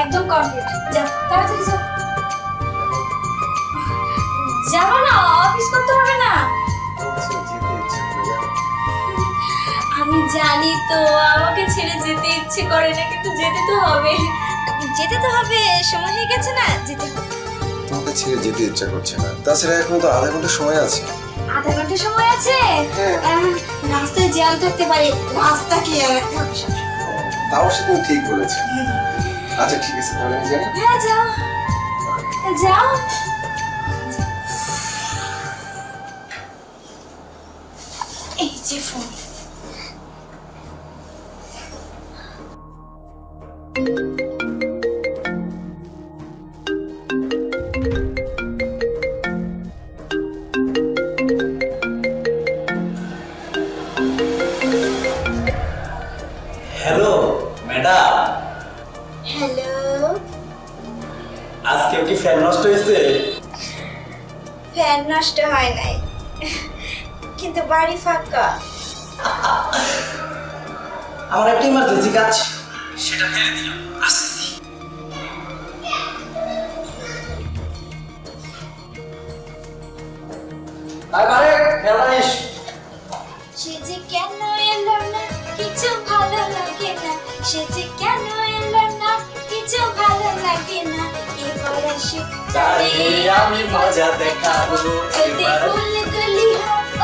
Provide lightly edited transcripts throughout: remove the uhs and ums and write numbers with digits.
একদম কমপ্লিট। যাও তাড়াতাড়ি যাও। যাবো না, অফিস করতে হবে না। আমি জানি তো আমাকে ছেড়ে যেতে ইচ্ছে করে না, কিন্তু যেতে তো হবে। যেতে তো হবে, সময় হয়ে গেছে না, যেতে হবে। তোমাকে ছেড়ে যেতে ইচ্ছা করছে না, তাছাড়া এখন তো আধা ঘন্টা সময় আছে। আধা ঘন্টা সময় আছে? রাস্তায় জ্যাম থাকতে পারে, রাস্তা কি তাও সে তুমি ঠিক বলেছে। আচ্ছা ঠিক আছে, তাহলে আমি যাই। হ্যাঁ যাও যাও। এই যে ফোন। Hello madam, hello. আজকে কি ফ্যান নষ্ট হয়েছে? ফ্যান নষ্ট হয় নাই, কিন্তু বাড়ি ফাঁকা। আমার একটা ইমার্জেন্সি কাজ, সেটা ফেলে দিলাম, আসতেছি। আরে ফ্যান আনিস। সে যে কেন এলো না, কিছু ভালো লাগে না। সে যে কেন এলো না, কিছু ভালো লাগে না। এবার আসি তারে আমি মজা দেখাবো। যদি ফুলগুলি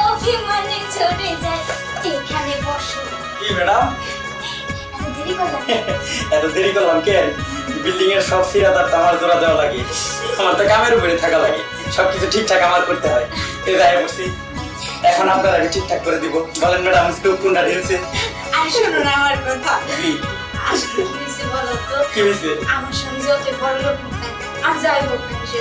অভিমানে ঝরে যায়। এখানে বসো। কি ম্যাডাম, এত দেরি করলাম? এত দেরি করলাম কেন? বিল্ডিং এর সব ফিরাদার তো আমার জোড়া দেওয়া লাগে, আমার তো কামের উপরে থাকা লাগে, সবকিছু ঠিকঠাক আমার করতে হয়। এই যাই বসছি, এখন আপনার আমি ঠিকঠাক করে দিব। বলেন ম্যাডাম, স্টোভ কোনটা ঢেলছে? আর শোনো না আমার কথা। কি আসলে কি হয়েছে বলো তো? কি হয়েছে? আমার সঙ্গে যত বড় লোক আর যাই হোক না সে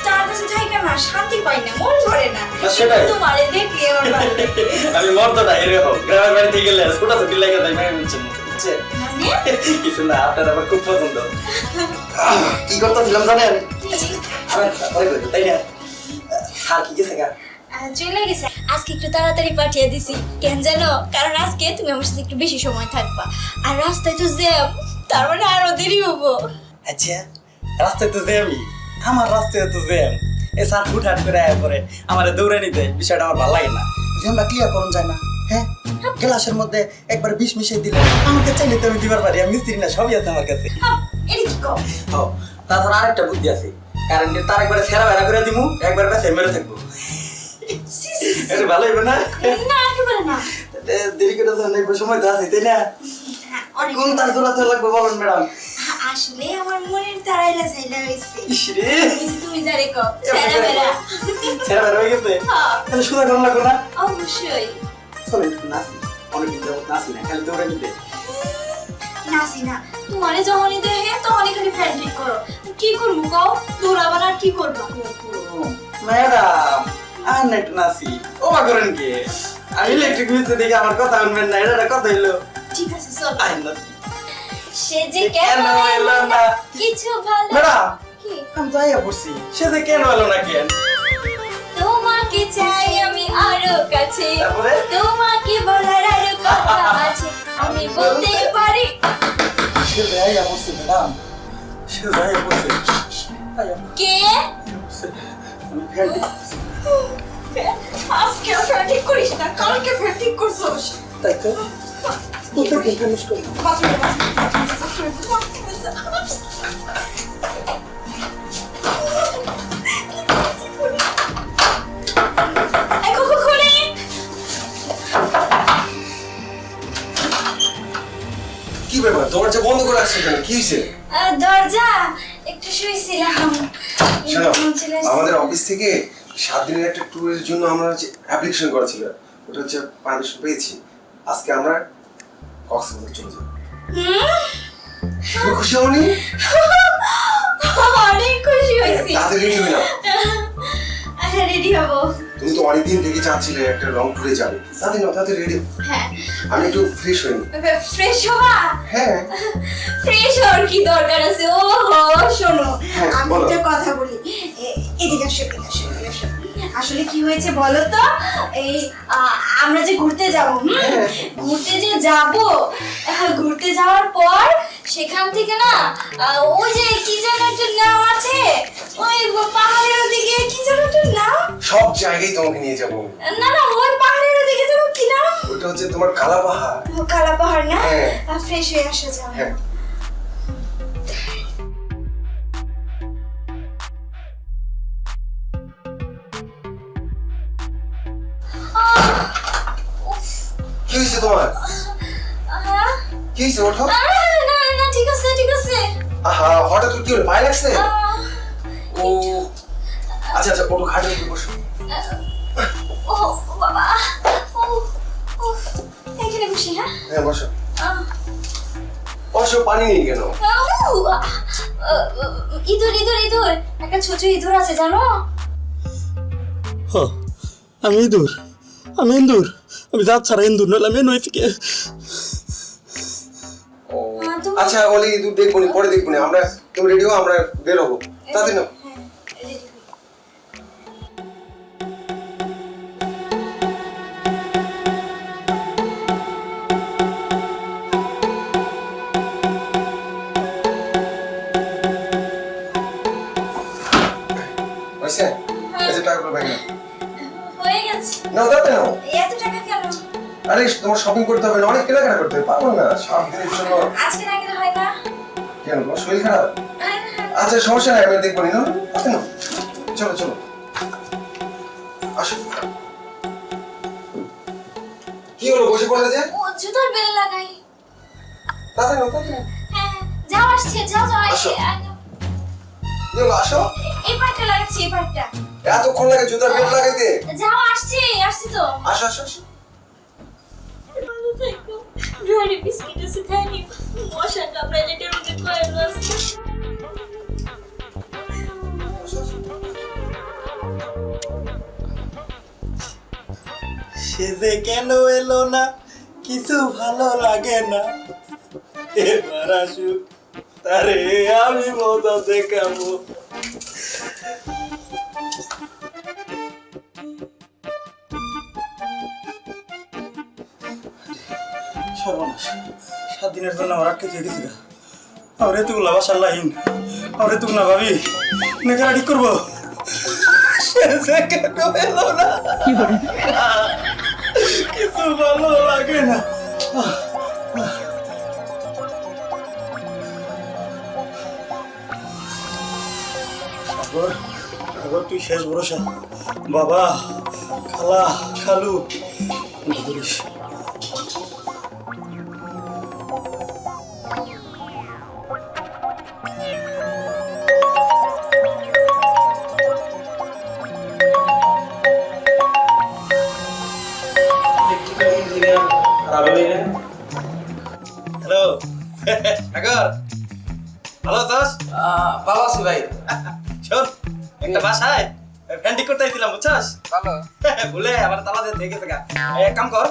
তার কাছে থাইকা না শান্তি পাই না, মন ভরে না। সেটাই। তোমারে দেখলে আমার ভালো লাগে। আমি মর্দটা এরকম গ্রামের বাড়িতে গেলে ছোটাছুটি লাগে তাই মেয়ে বুঝছেন বুঝছেন? মানে? কিছু না, আপনার আমার খুব পছন্দ। কি করতেছিলাম জানেন? তাই না স্যার কি গেছে গা? চলে গেছে। আজকে একটু তাড়াতাড়ি পাঠিয়ে দিছি, কেন জানো? কারণ আজকে তুমি আমার সাথে একটু বেশি সময় থাকবা, আর রাস্তায় তো জ্যাম, তার মানে আরো দেরি হবো। আচ্ছা, রাস্তায় তো জ্যামই, আমার রাস্তায় তো জ্যাম। এ স্যার হুটহাট করে আয়া পরে আমার দৌড়ে নিতে, বিষয়টা আমার ভালো লাগে না। জ্যামটা ক্লিয়ার করুন যায় না? হ্যাঁ, গ্লাসের মধ্যে একবার বিষ মিশিয়ে দিলে আমাকে চাইলে তো আমি দিবার পারি, আমি মিস্ত্রি না, সবই আছে আমার কাছে। এটা কি কও? ও, তাছাড়া আরেকটা বুদ্ধি আছে, কারেন্টের তার একবারে ফেরা বেড়া করে দিমু, একবার কাছে মেরে থাকবো। এটা ভালো হইবে না? না একেবারে না। দেরি করে তো অনেক সময় তো আছে, তাই না? অনেক কোন তার জোড়াতে লাগবে বলেন ম্যাডাম? আসলে আমার মনের তারাইলা চাইলা হইছে। ইসরে, তুমি জারে কও ছেড়া বেড়া। ছেড়া বেড়া হয়ে গেছে? তাহলে সুদা করা লাগবে না? অবশ্যই চলো একটু নাচি, অনেকদিন যাবত নাচি না, খালি দৌড়ে নিতে। নাচি না, তোমারে যখনই দেখে তখনই খালি ফ্যান ঠিক করো। কি করবো কও? দৌড়াবার আর কি করবো? ম্যাডাম, আর না একটু নাচি, ও বা করেন কি? আমি ইলেকট্রিক মিস্ত্রি দেখে আমার কথা শুনবেন না, এটা কথা হইলো। ঠিক আছে চলো। আই নাচি। সে যে কেন এলো না, কিছু ভালো। ম্যাডাম, কি? আমি যাইয়া পড়ছি, সে যে কেন এলো না কেন? তোমাকে চাই আমি আরো কাছে, তারপরে? তোমাকে বলার আরো কথা আছে, আমি বলতে পারি। সে যাইয়া পড়ছে ম্যাডাম, সে যাইয়া পড়ছে। কে? আমি ফ্যান আজকে ফ্যান ঠিক করিস না, কালকে ফ্যান ঠিক করছিস। তাই তো? কোথায় ফ্যান নষ্ট করলাম? কি ব্যাপার, দরজা বন্ধ করে আসছে কেন? কি হয়েছে? দরজা একটু শুয়েছিলাম। শোনো, আমাদের অফিস থেকে 7 দিনের একটা ট্যুরের জন্য আমরা অ্যাপ্লিকেশন করেছিল, ওটা হচ্ছে পারমিশন পেয়েছি। আজকে আমরা কক্সবাজার চলে যাব। তুমি খুশি হওনি? অনেক খুশি হয়েছি। তাড়াতাড়ি রেডি হয়ে নাও। রেডি হবো। তুমি তো অনেকদিন থেকে চাচ্ছিলে একটা লং ট্যুরে যাবে, তাড়াতাড়ি নাও, তাড়াতাড়ি রেডি। হ্যাঁ, আমি একটু ফ্রেশ হই। ফ্রেশ হওয়া? হ্যাঁ। ফ্রেশ হওয়ার কি দরকার আছে? ওহো শোনো, হ্যাঁ, আমি বলো। একটা কথা বলি। এদিকে আসো, এদিকে আসো, এদিকে আসো। আসলে কি হয়েছে বলো তো, এই আমরা যে ঘুরতে যাব, ঘুরতে যে যাব, ঘুরতে যাওয়ার পর সেখান থেকে না ওই যে কি যেন একটা নাম আছে, ওই পাহাড়ের ওদিকে কি যেন একটা নাম। সব জায়গায় তোমাকে নিয়ে যাবো। না না, ওই পাহাড়ের ওদিকে যেন কি নাম? ওটা হচ্ছে তোমার কালা পাহাড়। ও কালা পাহাড় না? হ্যাঁ। ফ্রেশ হয়ে আসা যাবে। হ্যাঁ। কি হয়েছে তোমার? হ্যাঁ? কি হয়েছে? ওঠো। না না না, ঠিক আছে ঠিক আছে। আহা, হঠাৎ করে কি হলো? পায়ে লাগছে? আহ, ও আচ্ছা আচ্ছা, ওঠো, খাটে উঠে বসো। ও বাবা, ও ও এখানে বসি। হ্যাঁ হ্যাঁ বসো। আহ, বসো, পানি নেই কেন? ইঁদুর ইঁদুর ইঁদুর, একটা ছোট ইঁদুর আছে জানো? আমি ইঁদুর, আমি ইন্দুর, আমি যাচ্ছি ছাড়া ইন্দুর নইলে আমি নই থেকে। ও আচ্ছা, ওলি দুধ দেখবো নি, পরে দেখবো নি। আমরা তুমি রেডি হও, আমরা বের হবো। তাড়াতাড়ি নাও। হয়েছে? এই যে টাকাগুলো ব্যাগে নাও। হয়ে গেছে। নাও, তাড়াতাড়ি নাও। এত টাকা কেন? আরে তোমার শপিং করতে হবে না, অনেক কেনাকাটা করতে হবে, পারবো না সব দিনের জন্য। আজকে না গেলে হয় না? কেন, তোমার শরীর খারাপ? আচ্ছা সমস্যা নাই, আমি দেখবো নি। নাও তাড়াতাড়ি নাও। চলো চলো, আসো। কি হলো, বসে পড়লে যে? ও জুতোর বেল লাগাই। তাড়াতাড়ি নাও, তাড়াতাড়ি নাও। হ্যাঁ যাও, আসছে, যাও যাও। আসো। কি হলো, আসো। এই পাটটা লাগাচ্ছি, এই পাটটা। এতক্ষণ লাগে জুতার বেল্ট লাগাইতে? যাও, আসছি আসছি তো। আসো আসো আসো। ভালো থাকো। ড্রাই বিস্কিট আছে খাইনি, মশা কামড়ালে ডেরুতে কয়েল আসছে। সে যে কেন এলো না, কিছু ভালো লাগে না, এবার আসুক তারে আমি মজা দেখাবো। সর্বনাশ, 7 দিনের জন্য আমার আটকে দিয়ে গেছি। আমার এতগুলা বাসার লাইন, আমার এতগুলা ভাবি নেকারা ঠিক করবো। সে যে কেন এলো না, কিছু ভালো লাগে না। সাগর, সাগর তুই শেষ ভরসা। বাবা, খালা, খালু, বলিস। হ্যালো সাগর, ভালো আছিস? ভালো আছি ভাই। শোন, একটা বাসায় ফ্যান্ডিক করতে আইছিলাম, বুঝছস? ভালো বলে আমার তালা দিয়ে গেছে গা। এক কাম কর,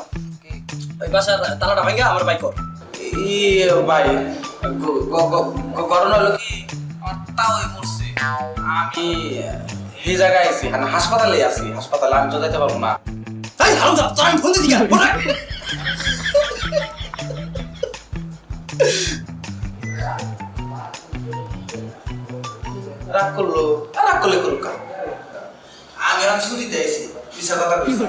ওই বাসার তালাটা ভাঙা আমার বাইক কর। ই ভাই, করোনা হলো কি আমার তাও মরছে। আমি এই জায়গায় আছি, হাসপাতালে আছি। হাসপাতালে আমি তো যেতে পারবো না। এই হারামজাদা, তোর আমি ফোন দিছি কেন? বল না। রাগ করলো, রাগ করলে করুক। আমি আর ছুটি দিয়েছি, পিছা কথা কইছি।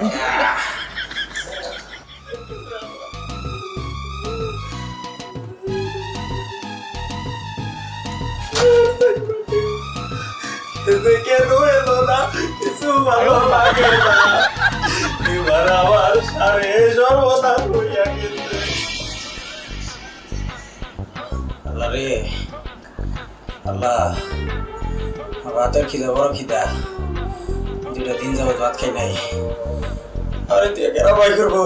কেন এলো না, কিছু ভালো লাগে না, এবার আমার সারে সর্বনাশ হইয়া গেছে। আল্লাহ রে আল্লাহ, রাতের খিদা, বড় খিদা, 2টা দিন যাবত ভাত খাই নাই। আরে তুই কেনা বাই করবো,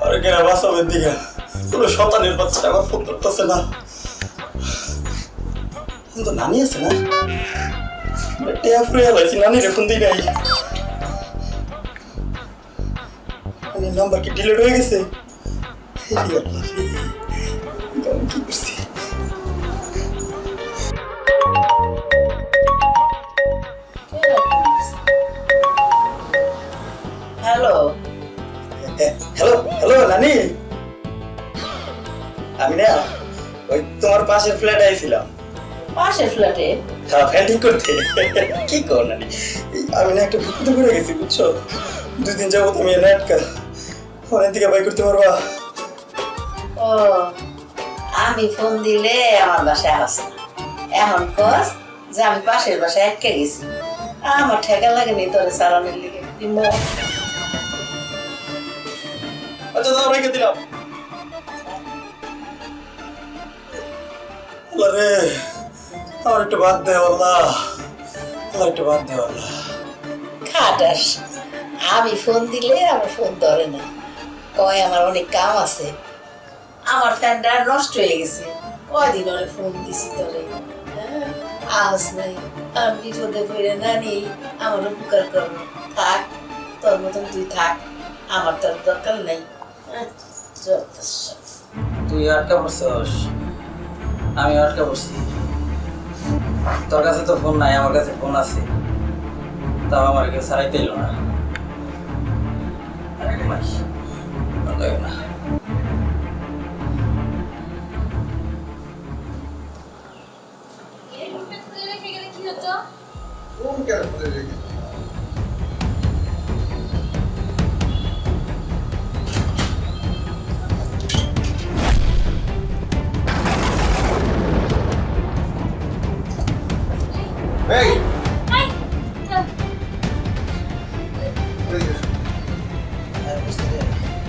আরে কেনা বাঁচাবেন দিঘা, কোনো শতানের বাচ্চা আমার ফোন করতেছে না। কিন্তু নানি আছে না, টেয়া ফুরে এলাইছি, নানির ফোন দিই নাই। নাম্বার কি ডিলিট হয়ে গেছে? কি করছি? হ্যালো হ্যালো হ্যালো নানি, আমি না ওই তোমার তোমার পাশের ফ্ল্যাটে আইছিলাম। পাশের ফ্ল্যাটে? হ্যাঁ, ফ্যান ঠিক করতে। কি কর নানি, আমি না একটা বিপদে পড়ে গেছি বুঝছো। 2 দিন যাবো তুমি নাটকা ফোনের দিকে বাই করতে পারবা? ও, আমি ফোন দিলে আমার বাসায় আস না, এখন কস যে আমি পাশের বাসায় আটকে গেছি। আমার ঠেকা লাগেনি তোরে সারানোর লিগে। আচ্ছা দাও, রেখে দিলাম। আল্লাহ রে, আমার একটু বাদ দে আল্লাহ, আমার একটু বাদ দে আল্লাহ। খাটাস, আমি ফোন দিলে আমার ফোন ধরে না, কয় আমার অনেক কাম আছে, আমার ফ্যানটা নষ্ট হয়ে গেছে, কয়দিন ওরে ফোন দিছি তোরে, হ্যাঁ, আওয়াজ নাই। আমি বিপদে পড়ে না নেই, আমার উপকার করবো। থাক, তোর মতন তুই থাক, আমার তোর দরকার নেই। যত সব। তুই আটকা পড়ছস, আমি আটকা পড়ছি। তোর কাছে তো ফোন নাই, আমার কাছে ফোন আছে, তাও আমার কেউ ছাড়াইতে এলো না। আরে ঘুমাইস, ভালো লাগে না। এরকমটা খুলে রেখে গেলে কি হতো? রুম কেন খুলে রেখে? এই আই, দাও।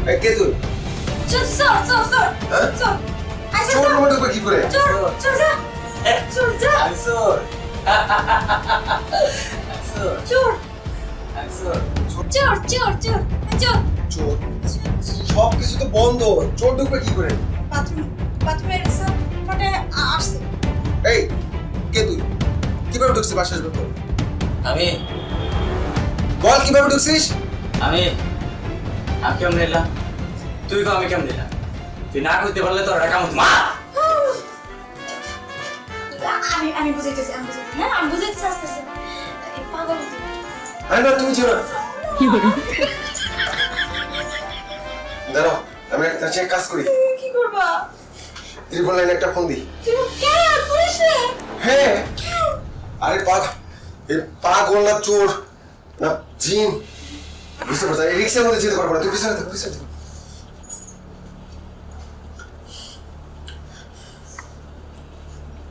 এই কে তুই? চোর, চোর, চোর, চোর, হ্যাঁ? চোর। আয়, চোর, চোর চোর, রুমে ঢুকবে কি করে? চোর, চোর, যা। চোর, যা। আইসোর, আইসোর, চোর, আইসোর। চোর, চোর, চোর, চোর। চোর? সব কিছু তো বন্ধ, চোর ঢুকবে কি করে? বাথরুমের ফটে আসছে। এই কে তুই? কিভাবে ঢুকছিস বাসার ভেতর? আমি বল কিভাবে ঢুকছিস? আমি আমি কেমন দিলাম? তুই তো আমি কেমন দিলাম? তুই না করতে পারলে তোর একটা কাম মা। আমি বুঝাইতেছি, হ্যাঁ, আমি বুঝাইতেছি আস্তে আস্তে। এই পাগল তুই। আরে না তুমি ছিল। দাঁড়াও, আমি একটা চেক কাজ করি। কি করবা? ত্রিপল লাইনে একটা ফোন দিই। তুমি কেন পুলিশ রে? হ্যাঁ, আরে পাগল না চোর না জিন বুঝতে পারছি। এই রিক্সার মধ্যে যেতে পারবো না, তুই পিছনে থাক, পিছনে থাক।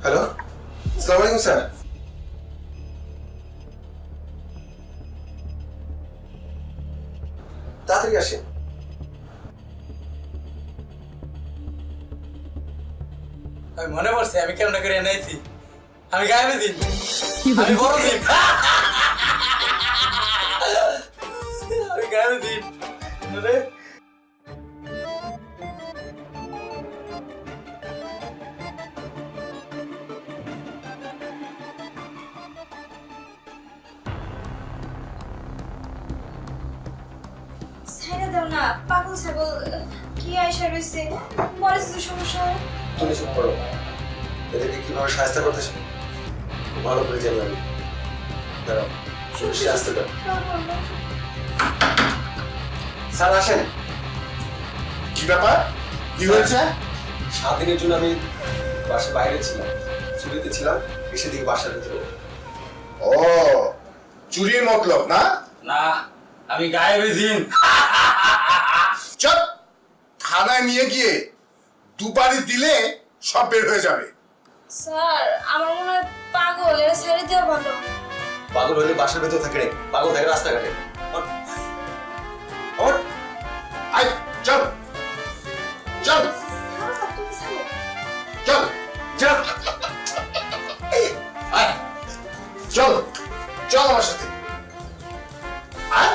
হ্যালো, আসসালামু আলাইকুম স্যার। তাড়াতাড়ি আসেন। আমি মনে পড়ছে আমি কেমন করে এনেছি। আমি গায়ে দিন, আমি বড় দিন, আমি গায়ে দিন। ছেড়ে দাও না, পাগল ছাগল কি আয়সা রয়েছে, পরে যদি সমস্যা হয়। তুমি চুপ করো, এদেরকে কিভাবে সাহায্য করতেছে খুব ভালো করে জানি আমি। দাঁড়াও, শুনছি আসতে দাও। স্যার আসেন। কি ব্যাপার? কি হয়েছে? 7 দিনের জন্য আমি বাসার বাইরে ছিলাম, ছুটিতে ছিলাম, এসে দিকে বাসার ভিতরে। ও, চুরির মতলব না? না, আমি গায়ে দিন। চল, থানায় নিয়ে গিয়ে দুপারি দিলে সব বের হয়ে যাবে। স্যার, আমার মনে হয় পাগল, এরা ছেড়ে দেওয়া ভালো। পাগল হলে বাসার ভিতরে থাকে রে, পাগল থাকে রাস্তাঘাটে। আয়, চল চল চল চল আয়, চল চল আমার সাথে আয়।